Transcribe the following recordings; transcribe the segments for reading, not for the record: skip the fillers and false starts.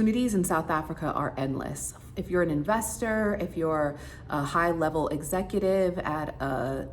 Opportunities in South Africa are endless. If you're an investor, if you're a high-level executive at a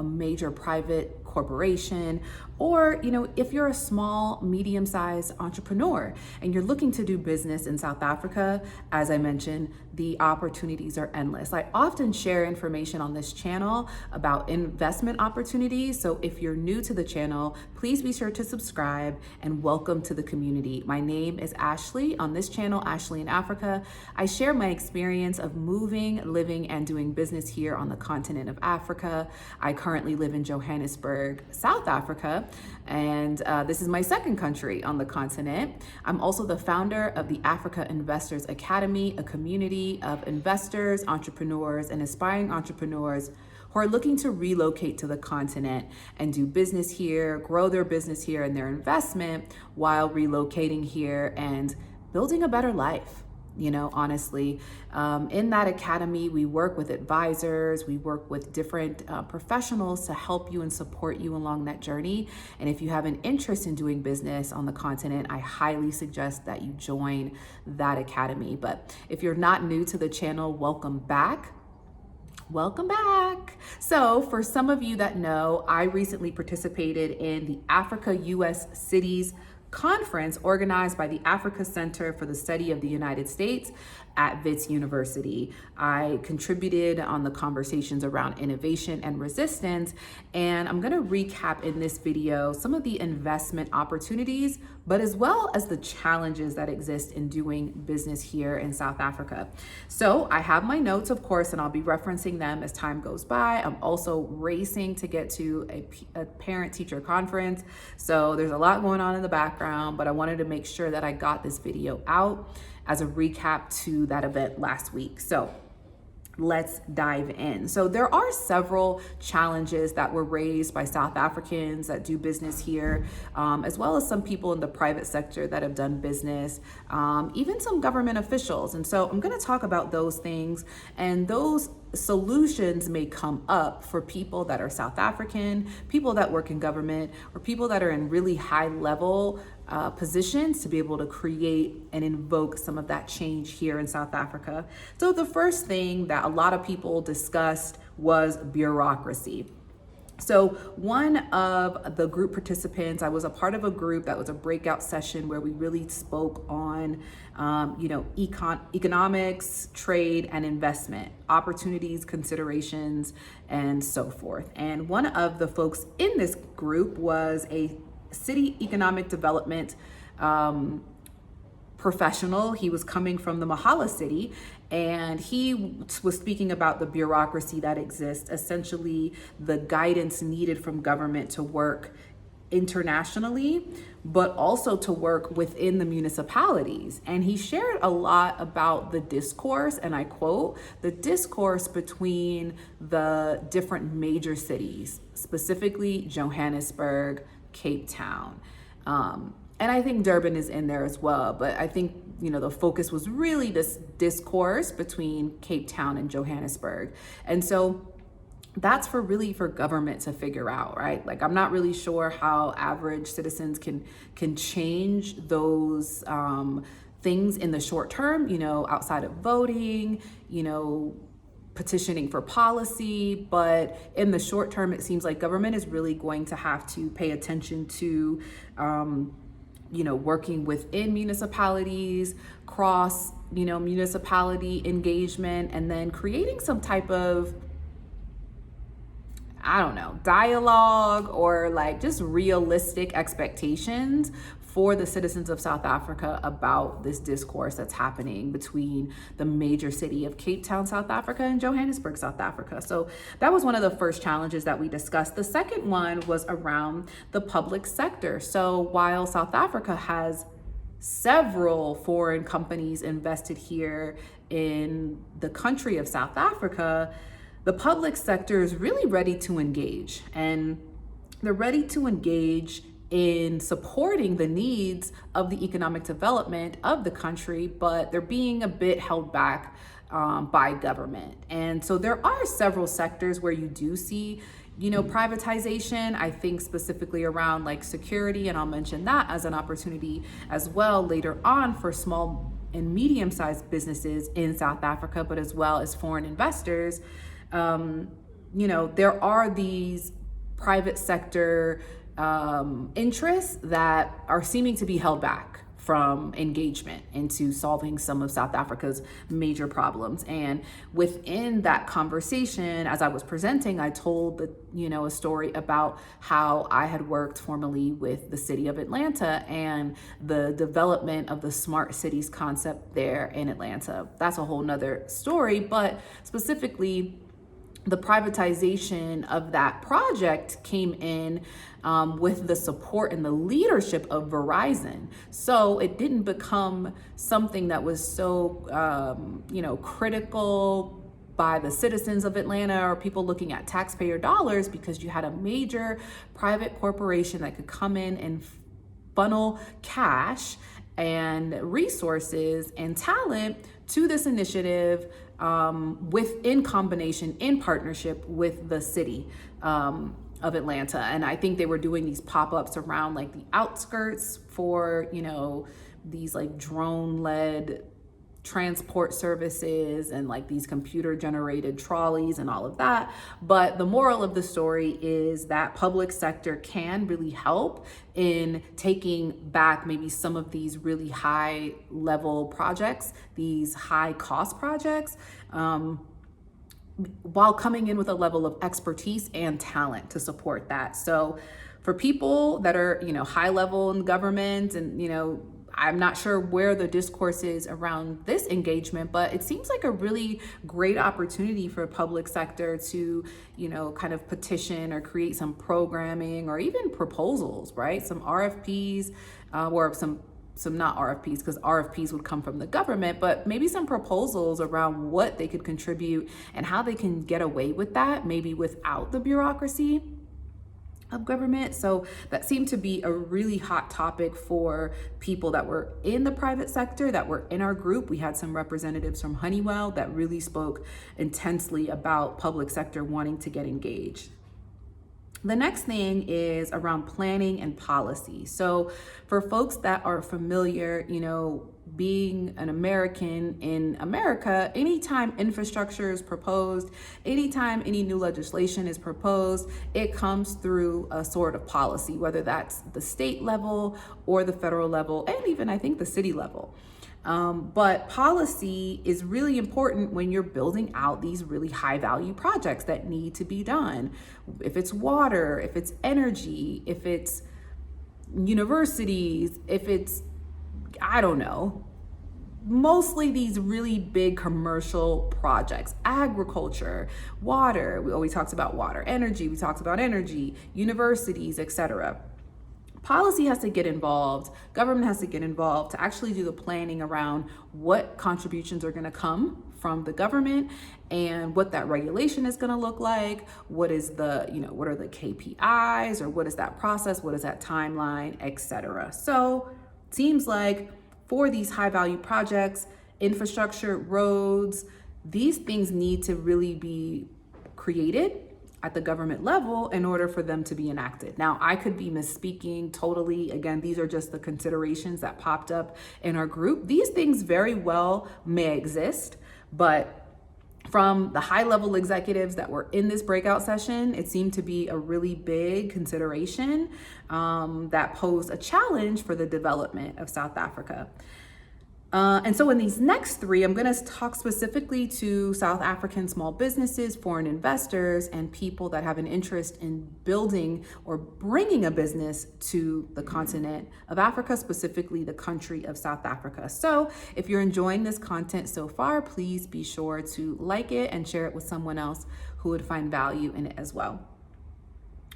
major private corporation, or if you're a small, medium-sized entrepreneur and you're looking to do business in South Africa, as I mentioned, the opportunities are endless. I often share information on this channel about investment opportunities. So if you're new to the channel, please be sure to subscribe and welcome to the community. My name is Ashley. On this channel, Ashley in Africa, I share my experience of moving, living, and doing business here on the continent of Africa. I currently live in Johannesburg, South Africa, and this is my second country on the continent. I'm also the founder of the Africa Investors Academy, a community of investors, entrepreneurs, and aspiring entrepreneurs who are looking to relocate to the continent and do business here, grow their business here and their investment while relocating here and building a better life. Honestly, in that academy, we work with advisors, we work with different professionals to help you and support you along that journey. And if you have an interest in doing business on the continent, I highly suggest that you join that academy. But if you're not new to the channel, welcome back. Welcome back. So for some of you that know, I recently participated in the Africa-U.S. Cities Conference organized by the Africa Center for the Study of the United States at Wits University. I contributed on the conversations around innovation and resistance, and I'm going to recap in this video some of the investment opportunities, but as well as the challenges that exist in doing business here in South Africa. So I have my notes, of course, and I'll be referencing them as time goes by. I'm also racing to get to a parent-teacher conference, so there's a lot going on in the background, but I wanted to make sure that I got this video out as a recap to that event last week. So let's dive in. So there are several challenges that were raised by South Africans that do business here, as well as some people in the private sector that have done business, even some government officials. And so I'm going to talk about those things, and those solutions may come up for people that are South African, people that work in government, or people that are in really high level positions to be able to create and invoke some of that change here in South Africa. So the first thing that a lot of people discussed was bureaucracy. So one of the group participants, I was a part of a group that was a breakout session where we really spoke on, economics, trade, and investment, opportunities, considerations, and so forth. And one of the folks in this group was a city economic development professional. He was coming from the Mahala city, and he was speaking about the bureaucracy that exists, essentially the guidance needed from government to work internationally, but also to work within the municipalities. And he shared a lot about the discourse, and I quote, the discourse between the different major cities, specifically Johannesburg, Cape Town. And I think Durban is in there as well, but I think, the focus was really this discourse between Cape Town and Johannesburg. And so that's for government to figure out, right? Like, I'm not really sure how average citizens can change those things in the short term, outside of voting, petitioning for policy. But in the short term, it seems like government is really going to have to pay attention to working within municipalities, cross, municipality engagement, and then creating some type of, dialogue or like just realistic expectations for the citizens of South Africa about this discourse that's happening between the major city of Cape Town, South Africa, and Johannesburg, South Africa. So that was one of the first challenges that we discussed. The second one was around the public sector. So while South Africa has several foreign companies invested here in the country of South Africa, the public sector is really ready to engage, and they're ready to engage in supporting the needs of the economic development of the country, but they're being a bit held back by government. And so there are several sectors where you do see, privatization. I think specifically around like security, and I'll mention that as an opportunity as well later on for small and medium-sized businesses in South Africa, but as well as foreign investors, there are these private sector interests that are seeming to be held back from engagement into solving some of South Africa's major problems. And within that conversation, as I was presenting, I told a story about how I had worked formerly with the city of Atlanta and the development of the smart cities concept there in Atlanta. That's a whole nother story, but specifically, the privatization of that project came in with the support and the leadership of Verizon. So it didn't become something that was so, critical by the citizens of Atlanta or people looking at taxpayer dollars, because you had a major private corporation that could come in and funnel cash and resources and talent to this initiative in combination, in partnership with the city of Atlanta. And I think they were doing these pop-ups around like the outskirts for, these like drone-led transport services and like these computer generated trolleys and all of that. But the moral of the story is that public sector can really help in taking back maybe some of these really high level projects, these high cost projects, while coming in with a level of expertise and talent to support that. So for people that are, high level in government and, I'm not sure where the discourse is around this engagement, but it seems like a really great opportunity for public sector to, kind of petition or create some programming or even proposals, right? Some RFPs or some not RFPs, because RFPs would come from the government, but maybe some proposals around what they could contribute and how they can get away with that, maybe without the bureaucracy of government. So that seemed to be a really hot topic for people that were in the private sector that were in our group. We had some representatives from Honeywell that really spoke intensely about public sector wanting to get engaged. The next thing is around planning and policy. So for folks that are familiar, being an American in America, anytime infrastructure is proposed, anytime any new legislation is proposed, it comes through a sort of policy, whether that's the state level or the federal level, and even I think the city level. But policy is really important when you're building out these really high value projects that need to be done. If it's water, if it's energy, if it's universities, if it's, I don't know, mostly these really big commercial projects, agriculture, water. We talked about water, energy, we talked about energy, universities, etc. Policy has to get involved, government has to get involved to actually do the planning around what contributions are going to come from the government and what that regulation is going to look like. What is what are the KPIs, or what is that process? What is that timeline, etc. So it seems like for these high value projects, infrastructure, roads, these things need to really be created at the government level in order for them to be enacted. Now, I could be misspeaking totally. Again, these are just the considerations that popped up in our group. These things very well may exist, but from the high level executives that were in this breakout session, it seemed to be a really big consideration that posed a challenge for the development of South Africa. And so in these next three, I'm going to talk specifically to South African small businesses, foreign investors, and people that have an interest in building or bringing a business to the continent of Africa, specifically the country of South Africa. So if you're enjoying this content so far, please be sure to like it and share it with someone else who would find value in it as well.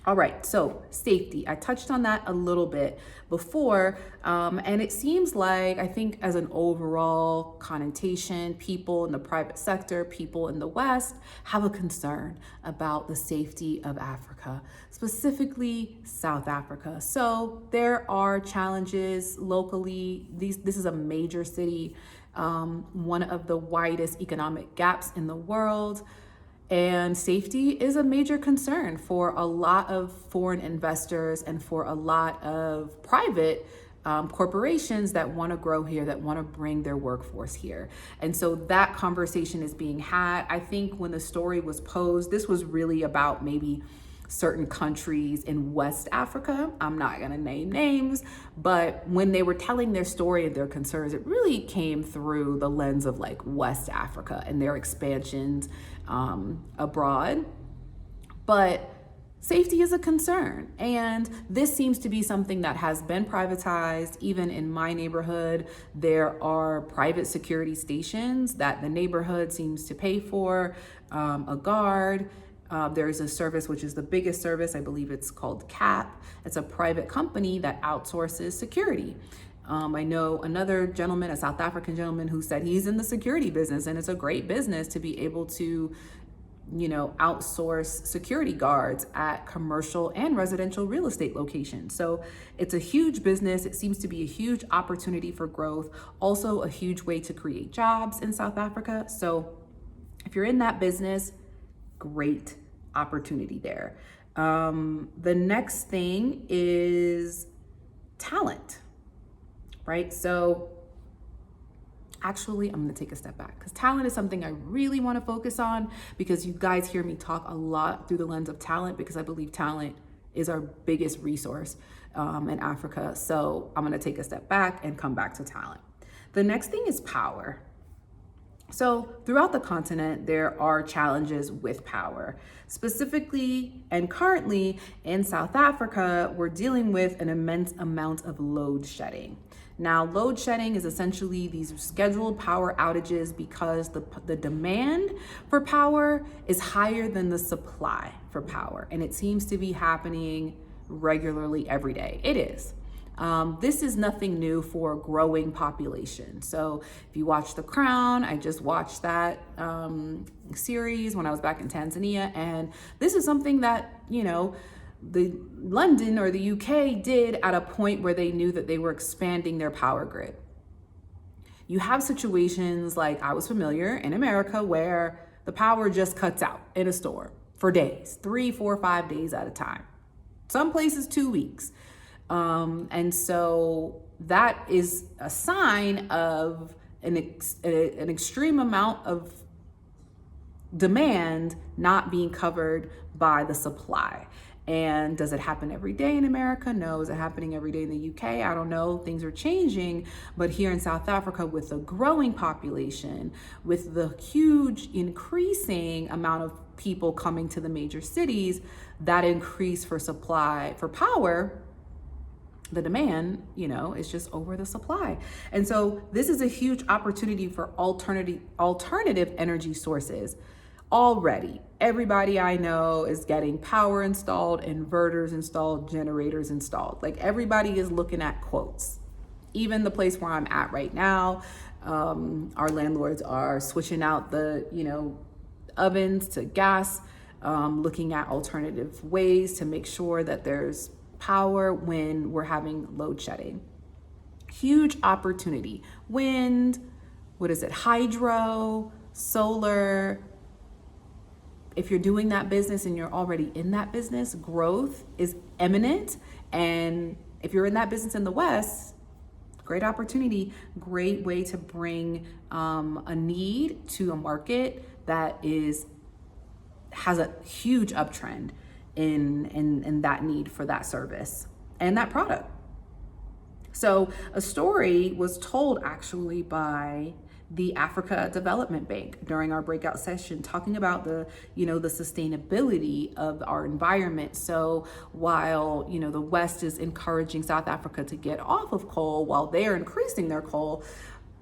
All right, so safety. I touched on that a little bit before, and it seems like, I think as an overall connotation, people in the private sector, people in the West have a concern about the safety of Africa, specifically South Africa. So there are challenges locally. This is a major city, one of the widest economic gaps in the world. And safety is a major concern for a lot of foreign investors and for a lot of private corporations that want to grow here, that want to bring their workforce here. And so that conversation is being had. I think when the story was posed, this was really about maybe certain countries in West Africa. I'm not going to name names, but when they were telling their story and their concerns, it really came through the lens of like West Africa and their expansions abroad. But safety is a concern, and this seems to be something that has been privatized. Even in my neighborhood, there are private security stations that the neighborhood seems to pay for, a guard. There's a service, which is the biggest service, I believe it's called CAP. It's a private company that outsources security. I know another gentleman, a South African gentleman, who said he's in the security business, and it's a great business to be able to outsource security guards at commercial and residential real estate locations. So it's a huge business. It seems to be a huge opportunity for growth, also a huge way to create jobs in South Africa. So if you're in that business, great opportunity there. The next thing is talent, right? So actually, I'm going to take a step back, because talent is something I really want to focus on, because you guys hear me talk a lot through the lens of talent, because I believe talent is our biggest resource in Africa. So I'm going to take a step back and come back to talent. The next thing is power. So throughout the continent, there are challenges with power. Specifically and currently in South Africa, we're dealing with an immense amount of load shedding. Now, load shedding is essentially these scheduled power outages because the demand for power is higher than the supply for power. And it seems to be happening regularly every day. It is. This is nothing new for a growing population. So if you watch The Crown, I just watched that series when I was back in Tanzania. And this is something that, the London or the UK did at a point where they knew that they were expanding their power grid. You have situations like I was familiar in America where the power just cuts out in a storm for days, 3, 4, 5 days at a time. Some places 2 weeks. And so that is a sign of an extreme amount of demand not being covered by the supply. And does it happen every day in America? No. Is it happening every day in the UK? I don't know. Things are changing. But here in South Africa, with the growing population, with the huge increasing amount of people coming to the major cities, that increase for supply for power, the demand, is just over the supply. And so this is a huge opportunity for alternative energy sources. Already, everybody I know is getting power installed, inverters installed, generators installed. Like, everybody is looking at quotes. Even the place where I'm at right now, our landlords are switching out the, ovens to gas, looking at alternative ways to make sure that there's power when we're having load shedding. Huge opportunity. Wind, hydro, solar. If you're doing that business and you're already in that business, growth is imminent. And if you're in that business in the West, great opportunity, great way to bring a need to a market that has a huge uptrend in that need for that service and that product. So a story was told actually by the Africa Development Bank during our breakout session, talking about the sustainability of our environment. So while, the West is encouraging South Africa to get off of coal while they're increasing their coal,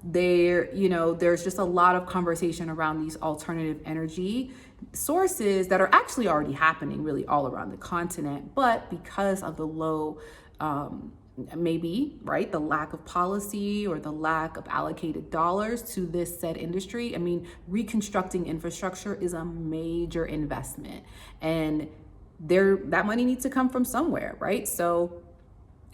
there's just a lot of conversation around these alternative energy sources that are actually already happening really all around the continent. But because of the low, the lack of policy or the lack of allocated dollars to this said industry, reconstructing infrastructure is a major investment, and that money needs to come from somewhere, right? So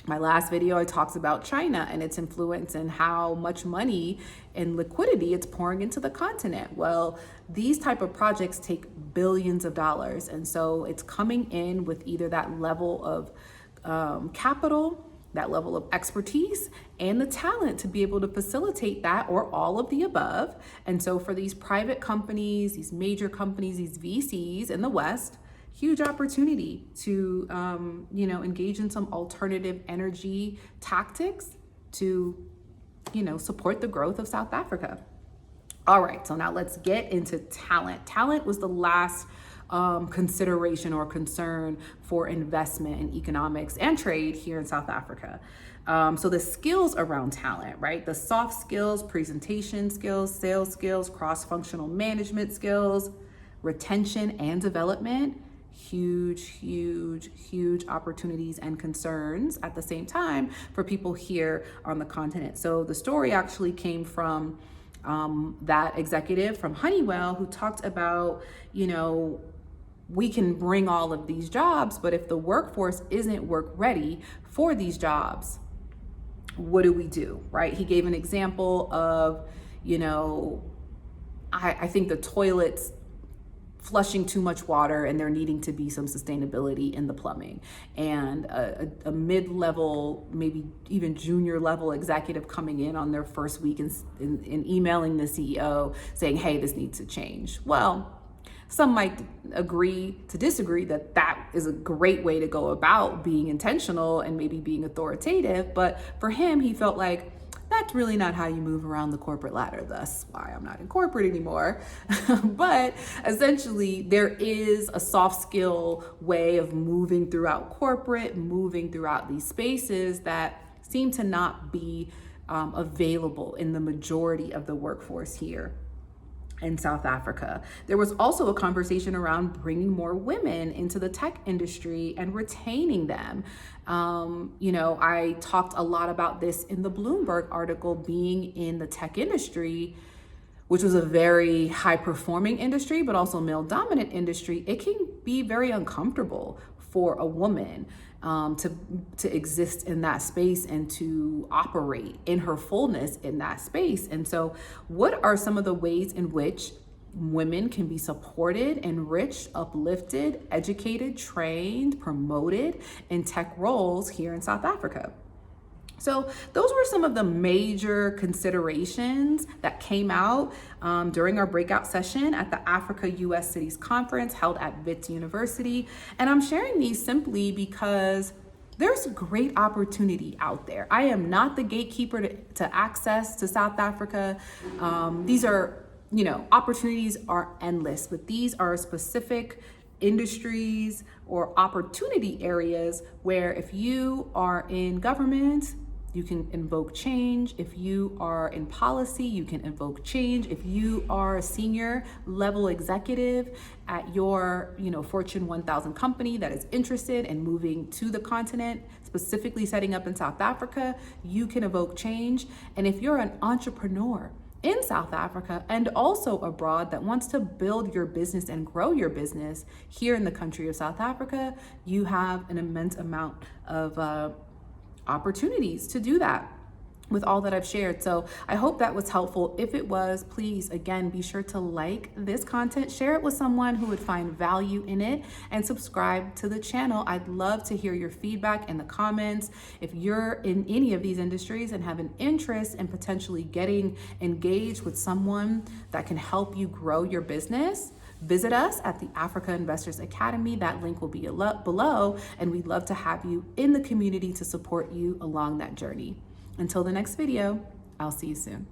my last video, I talked about China and its influence and how much money and liquidity it's pouring into the continent. Well, these type of projects take billions of dollars. And so it's coming in with either that level of capital that level of expertise and the talent to be able to facilitate that, or all of the above. And so for these private companies, these major companies, these VCs in the West, huge opportunity to engage in some alternative energy tactics to support the growth of South Africa. All right, so now let's get into talent. Talent was the last consideration or concern for investment in economics and trade here in South Africa. So the skills around talent, right? The soft skills, presentation skills, sales skills, cross-functional management skills, retention and development, huge opportunities and concerns at the same time for people here on the continent. So the story actually came from that executive from Honeywell who talked about, we can bring all of these jobs, but if the workforce isn't work ready for these jobs, what do we do, right? He gave an example of, I think the toilets flushing too much water and there needing to be some sustainability in the plumbing, and a mid-level, maybe even junior level executive coming in on their first week and emailing the CEO saying, hey, this needs to change. Well, some might agree to disagree that is a great way to go about being intentional and maybe being authoritative. But for him, he felt like that's really not how you move around the corporate ladder. That's why I'm not in corporate anymore. But essentially, there is a soft skill way of moving throughout corporate, moving throughout these spaces that seem to not be available in the majority of the workforce here in South Africa. There was also a conversation around bringing more women into the tech industry and retaining them. I talked a lot about this in the Bloomberg article. Being in the tech industry, which was a very high performing industry, but also male dominant industry, it can be very uncomfortable for a woman to exist in that space and to operate in her fullness in that space. And so what are some of the ways in which women can be supported, enriched, uplifted, educated, trained, promoted in tech roles here in South Africa? So those were some of the major considerations that came out during our breakout session at the Africa-U.S. Cities Conference held at Wits University. And I'm sharing these simply because there's great opportunity out there. I am not the gatekeeper to access to South Africa. These are, opportunities are endless, but these are specific industries or opportunity areas where if you are in government, you can invoke change. If you are in policy, you can invoke change. If you are a senior level executive at your, Fortune 1000 company that is interested in moving to the continent, specifically setting up in South Africa, you can evoke change. And if you're an entrepreneur in South Africa and also abroad that wants to build your business and grow your business here in the country of South Africa, you have an immense amount of opportunities to do that with all that I've shared. So I hope that was helpful. If it was, please, again, be sure to like this content, share it with someone who would find value in it, and subscribe to the channel. I'd love to hear your feedback in the comments. If you're in any of these industries and have an interest in potentially getting engaged with someone that can help you grow your business, visit us at the Africa Investors Academy. That link will be below, and we'd love to have you in the community to support you along that journey. Until the next video, I'll see you soon.